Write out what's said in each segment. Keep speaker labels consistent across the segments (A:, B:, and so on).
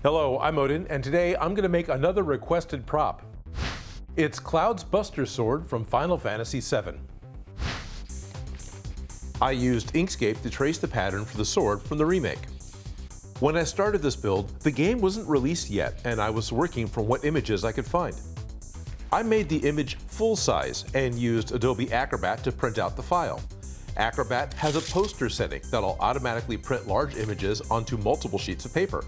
A: Hello, I'm Odin, and today I'm going to make another requested prop. It's Cloud's Buster Sword from Final Fantasy VII. I used Inkscape to trace the pattern for the sword from the remake. When I started this build, the game wasn't released yet, and I was working from what images I could find. I made the image full size and used Adobe Acrobat to print out the file. Acrobat has a poster setting that'll automatically print large images onto multiple sheets of paper.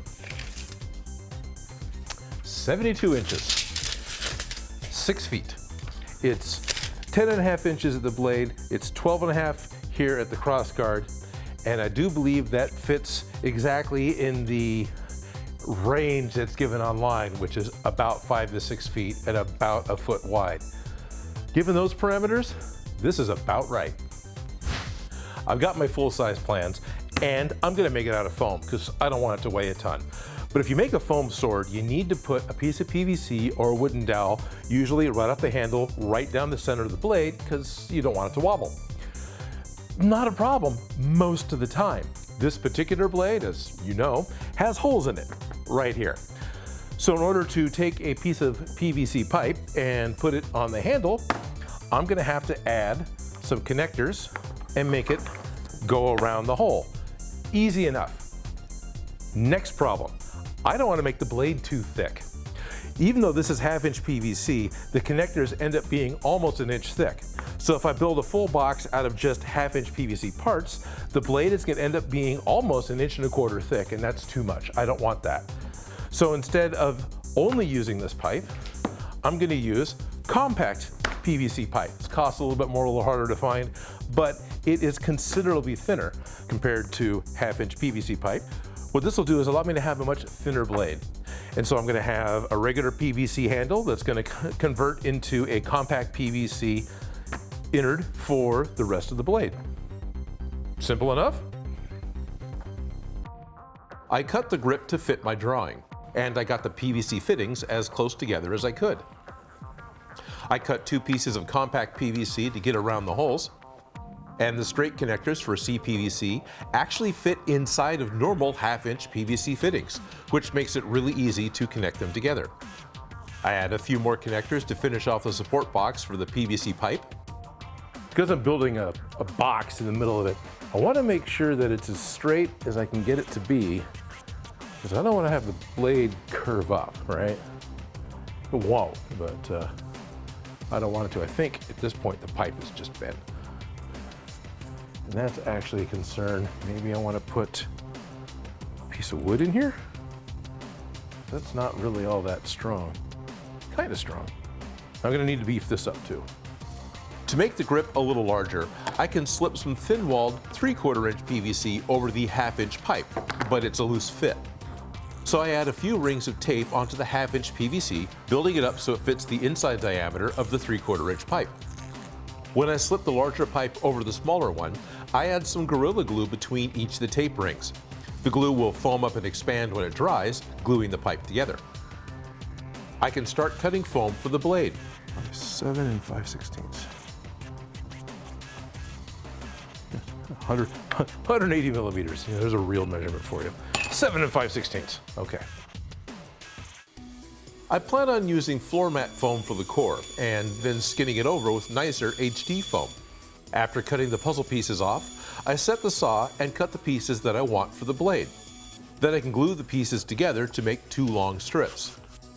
A: 72 inches, 6 feet. It's 10.5 inches at the blade, it's 12.5 here at the cross guard, and I do believe that fits exactly in the range that's given online, which is about 5 to 6 feet and about a foot wide. Given those parameters, this is about right. I've got my full-size plans, and I'm gonna make it out of foam because I don't want it to weigh a ton. But if you make a foam sword, you need to put a piece of PVC or a wooden dowel, usually right off the handle, right down the center of the blade, because you don't want it to wobble. Not a problem most of the time. This particular blade, as you know, has holes in it, right here. So in order to take a piece of PVC pipe and put it on the handle, I'm gonna have to add some connectors and make it go around the hole. Easy enough. Next problem. I don't want to make the blade too thick. Even though this is 1/2 inch PVC, the connectors end up being almost 1 inch thick. So if I build a full box out of just 1/2 inch PVC parts, the blade is going to end up being almost 1.25 inches thick, and that's too much. I don't want that. So instead of only using this pipe, I'm going to use compact PVC pipe. It costs a little bit more, a little harder to find, but it is considerably thinner compared to 1/2 inch PVC pipe. What this will do is allow me to have a much thinner blade. And so I'm going to have a regular PVC handle that's going to convert into a compact PVC innard for the rest of the blade. Simple enough? I cut the grip to fit my drawing, and I got the PVC fittings as close together as I could. I cut 2 pieces of compact PVC to get around the holes, and the straight connectors for CPVC actually fit inside of normal 1/2 inch PVC fittings, which makes it really easy to connect them together. I add a few more connectors to finish off the support box for the PVC pipe. Because I'm building a box in the middle of it, I want to make sure that it's as straight as I can get it to be, because I don't want to have the blade curve up, right? It won't, but I don't want it to. I think at this point the pipe is just bent. And that's actually a concern. Maybe I want to put a piece of wood in here. That's not really all that strong. Kind of strong. I'm going to need to beef this up too. To make the grip a little larger, I can slip some thin-walled 3/4 inch PVC over the 1/2 inch pipe, but it's a loose fit. So I add a few rings of tape onto the 1/2 inch PVC, building it up so it fits the inside diameter of the 3/4 inch pipe. When I slip the larger pipe over the smaller one, I add some Gorilla Glue between each of the tape rings. The glue will foam up and expand when it dries, gluing the pipe together. I can start cutting foam for the blade. 7 5/16. 180 millimeters. Yeah, there's a real measurement for you. 7 5/16. Okay. I plan on using floor mat foam for the core and then skinning it over with nicer HD foam. After cutting the puzzle pieces off, I set the saw and cut the pieces that I want for the blade. Then I can glue the pieces together to make 2 long strips,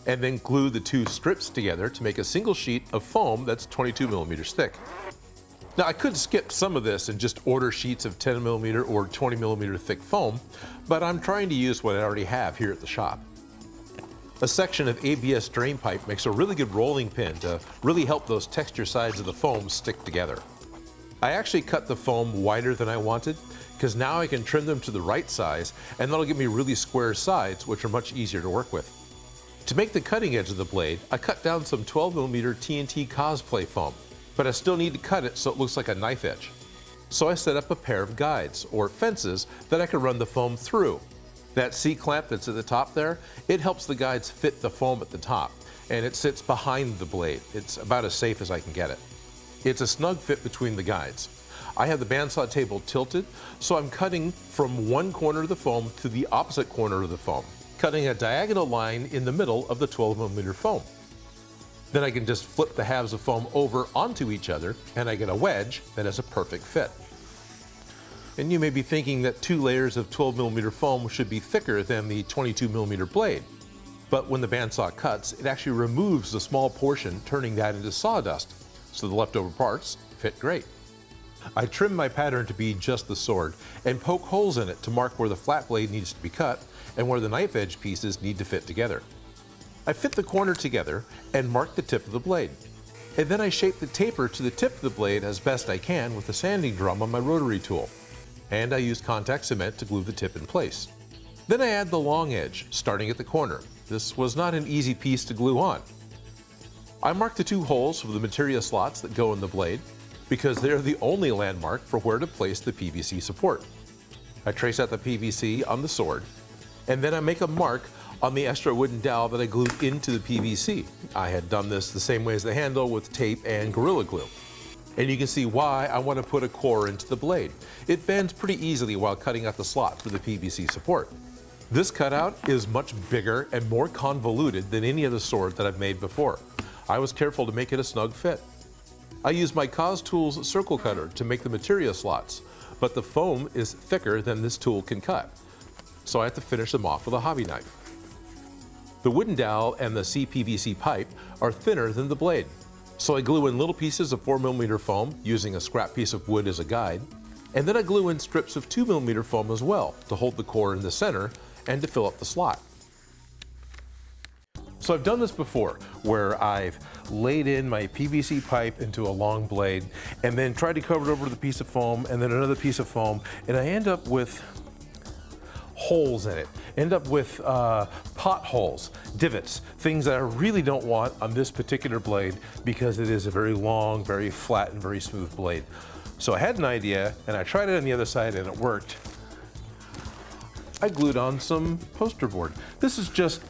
A: and then glue the 2 strips together to make a single sheet of foam that's 22 millimeters thick. Now I could skip some of this and just order sheets of 10 millimeter or 20 millimeter thick foam, but I'm trying to use what I already have here at the shop. A section of ABS drain pipe makes a really good rolling pin to really help those texture sides of the foam stick together. I actually cut the foam wider than I wanted, because now I can trim them to the right size, and that'll give me really square sides, which are much easier to work with. To make the cutting edge of the blade, I cut down some 12 millimeter TNT Cosplay foam, but I still need to cut it so it looks like a knife edge. So I set up a pair of guides, or fences, that I can run the foam through. That C-clamp that's at the top there, it helps the guides fit the foam at the top, and it sits behind the blade. It's about as safe as I can get it. It's a snug fit between the guides. I have the bandsaw table tilted, so I'm cutting from one corner of the foam to the opposite corner of the foam, cutting a diagonal line in the middle of the 12mm foam. Then I can just flip the halves of foam over onto each other and I get a wedge that has a perfect fit. And you may be thinking that 2 layers of 12mm foam should be thicker than the 22mm blade. But when the bandsaw cuts, it actually removes the small portion, turning that into sawdust, so the leftover parts fit great. I trim my pattern to be just the sword and poke holes in it to mark where the flat blade needs to be cut and where the knife edge pieces need to fit together. I fit the corner together and mark the tip of the blade. And then I shape the taper to the tip of the blade as best I can with the sanding drum on my rotary tool. And I use contact cement to glue the tip in place. Then I add the long edge, starting at the corner. This was not an easy piece to glue on. I mark the 2 holes for the material slots that go in the blade because they're the only landmark for where to place the PVC support. I trace out the PVC on the sword, and then I make a mark on the extra wooden dowel that I glued into the PVC. I had done this the same way as the handle with tape and Gorilla Glue. And you can see why I want to put a core into the blade. It bends pretty easily while cutting out the slot for the PVC support. This cutout is much bigger and more convoluted than any other sword that I've made before. I was careful to make it a snug fit. I used my Cos Tools circle cutter to make the material slots, but the foam is thicker than this tool can cut, so I have to finish them off with a hobby knife. The wooden dowel and the CPVC pipe are thinner than the blade, so I glue in little pieces of 4mm foam using a scrap piece of wood as a guide, and then I glue in strips of 2mm foam as well to hold the core in the center and to fill up the slot. So I've done this before, where I've laid in my PVC pipe into a long blade and then tried to cover it over with a piece of foam and then another piece of foam, and I end up with holes in it, end up with potholes, divots, things that I really don't want on this particular blade because it is a very long, very flat, and very smooth blade. So I had an idea and I tried it on the other side and it worked. I glued on some poster board. This is just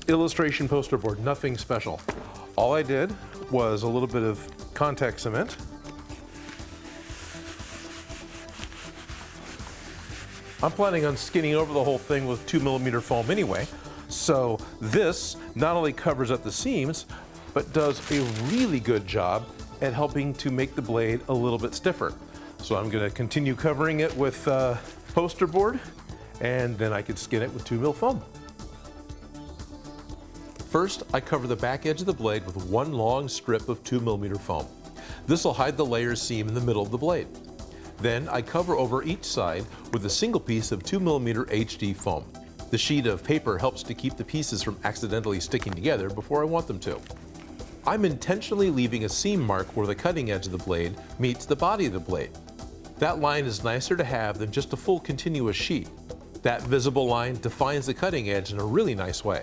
A: illustration poster board, nothing special. All I did was a little bit of contact cement. I'm planning on skinning over the whole thing with 2mm foam anyway, so this not only covers up the seams, but does a really good job at helping to make the blade a little bit stiffer. So I'm going to continue covering it with poster board, and then I could skin it with 2mm foam. First, I cover the back edge of the blade with one long strip of 2mm foam. This will hide the layer seam in the middle of the blade. Then I cover over each side with a single piece of 2mm HD foam. The sheet of paper helps to keep the pieces from accidentally sticking together before I want them to. I'm intentionally leaving a seam mark where the cutting edge of the blade meets the body of the blade. That line is nicer to have than just a full continuous sheet. That visible line defines the cutting edge in a really nice way.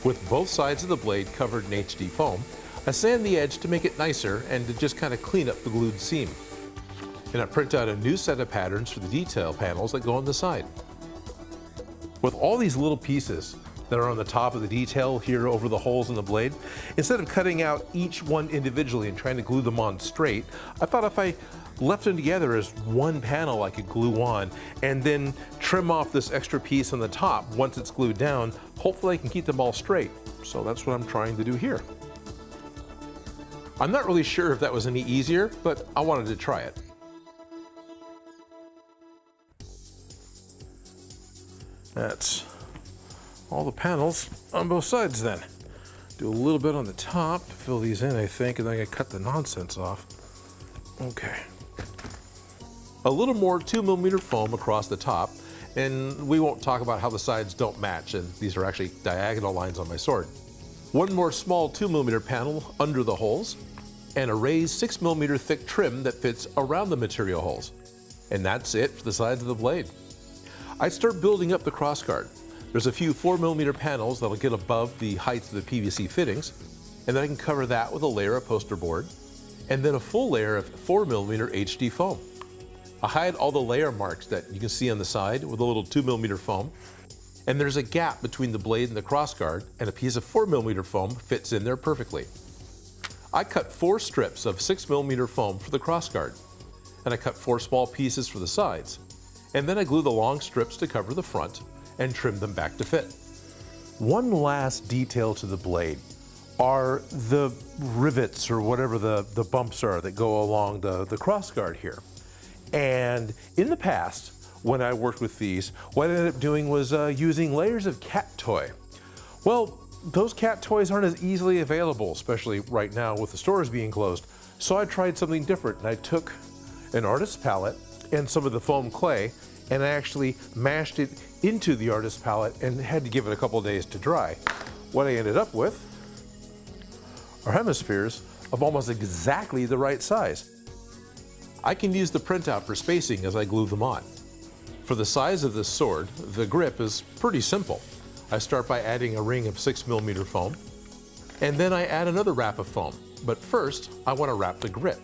A: With both sides of the blade covered in HD foam, I sand the edge to make it nicer and to just kind of clean up the glued seam. And I print out a new set of patterns for the detail panels that go on the side. With all these little pieces that are on the top of the detail here over the holes in the blade, instead of cutting out each one individually and trying to glue them on straight, I thought if I left them together as one panel I could glue on and then trim off this extra piece on the top once it's glued down, hopefully I can keep them all straight. So that's what I'm trying to do here. I'm not really sure if that was any easier, but I wanted to try it. That's all the panels on both sides then. Do a little bit on the top to fill these in, I think, and then I can cut the nonsense off. Okay. A little more 2mm foam across the top, and we won't talk about how the sides don't match, and these are actually diagonal lines on my sword. One more small 2mm panel under the holes, and a raised 6mm thick trim that fits around the material holes. And that's it for the sides of the blade. I start building up the crossguard. There's a few 4mm panels that'll get above the height of the PVC fittings, and then I can cover that with a layer of poster board, and then a full layer of 4mm HD foam. I hide all the layer marks that you can see on the side with a little 2mm foam, and there's a gap between the blade and the crossguard, and a piece of 4mm foam fits in there perfectly. I cut 4 strips of 6mm foam for the crossguard, and I cut 4 small pieces for the sides, and then I glue the long strips to cover the front, and trimmed them back to fit. One last detail to the blade are the rivets, or whatever the bumps are that go along the crossguard here. And in the past, when I worked with these, what I ended up doing was using layers of cat toy. Well, those cat toys aren't as easily available, especially right now with the stores being closed. So I tried something different, and I took an artist's palette and some of the foam clay, and I actually mashed it into the artist's palette and had to give it a couple of days to dry. What I ended up with are hemispheres of almost exactly the right size. I can use the printout for spacing as I glue them on. For the size of this sword, the grip is pretty simple. I start by adding a ring of 6mm foam, and then I add another wrap of foam. But first, I want to wrap the grip.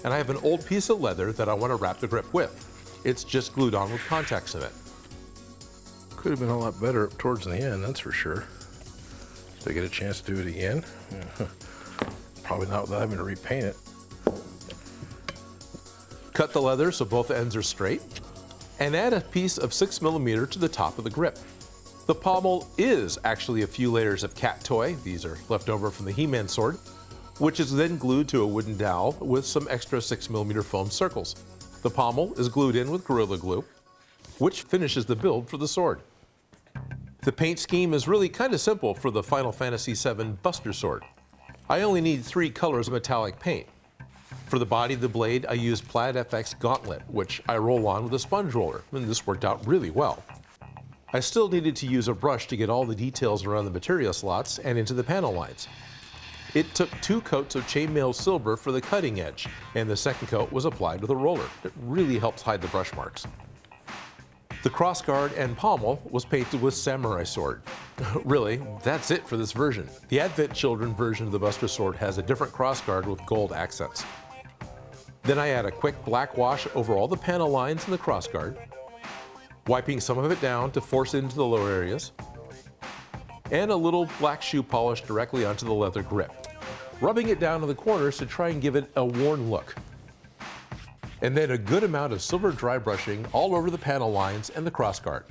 A: And I have an old piece of leather that I want to wrap the grip with. It's just glued on with contacts in it. Could have been a lot better towards the end, that's for sure. Did I get a chance to do it again? Probably not without having to repaint it. Cut the leather so both ends are straight, and add a piece of 6mm to the top of the grip. The pommel is actually a few layers of cat toy. These are left over from the He-Man sword, which is then glued to a wooden dowel with some extra 6mm foam circles. The pommel is glued in with Gorilla Glue, which finishes the build for the sword. The paint scheme is really kind of simple for the Final Fantasy VII Buster Sword. I only need 3 colors of metallic paint. For the body of the blade, I use Plaid FX Gauntlet, which I roll on with a sponge roller, and this worked out really well. I still needed to use a brush to get all the details around the material slots and into the panel lines. It took 2 coats of chainmail silver for the cutting edge, and the second coat was applied with a roller. It really helps hide the brush marks. The crossguard and pommel was painted with Samurai Sword. Really, that's it for this version. The Advent Children version of the Buster Sword has a different crossguard with gold accents. Then I add a quick black wash over all the panel lines in the crossguard, wiping some of it down to force it into the lower areas, and a little black shoe polish directly onto the leather grip, rubbing it down to the corners to try and give it a worn look. And then a good amount of silver dry brushing all over the panel lines and the crossguard.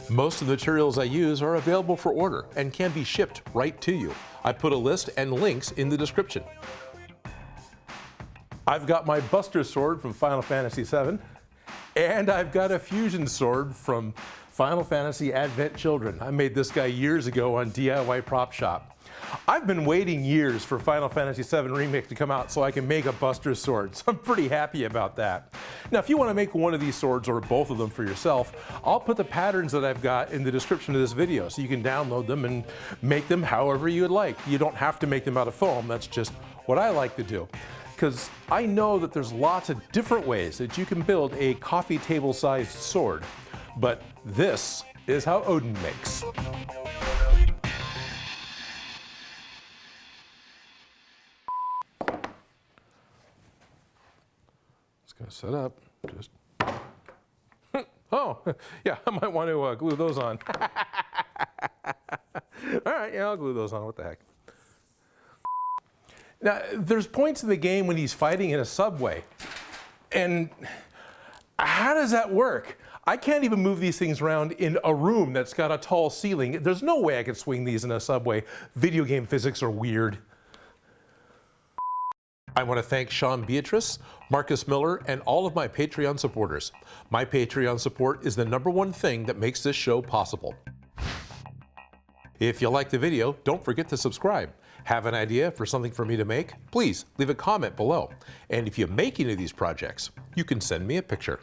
A: Most of the materials I use are available for order and can be shipped right to you. I put a list and links in the description. I've got my Buster Sword from Final Fantasy VII, and I've got a fusion sword from Final Fantasy Advent Children. I made this guy years ago on DIY Prop Shop. I've been waiting years for Final Fantasy VII Remake to come out so I can make a Buster Sword, so I'm pretty happy about that. Now, if you want to make one of these swords or both of them for yourself, I'll put the patterns that I've got in the description of this video so you can download them and make them however you'd like. You don't have to make them out of foam, that's just what I like to do. Because I know that there's lots of different ways that you can build a coffee table sized sword, but this is how Odin makes. Gonna set up, just, oh, yeah, I might want to glue those on. All right, yeah, I'll glue those on, what the heck. Now, there's points in the game when he's fighting in a subway, and how does that work? I can't even move these things around in a room that's got a tall ceiling. There's no way I could swing these in a subway. Video game physics are weird. I want to thank Sean Beatrice, Marcus Miller, and all of my Patreon supporters. My Patreon support is the #1 thing that makes this show possible. If you like the video, don't forget to subscribe. Have an idea for something for me to make? Please leave a comment below. And if you make any of these projects, you can send me a picture.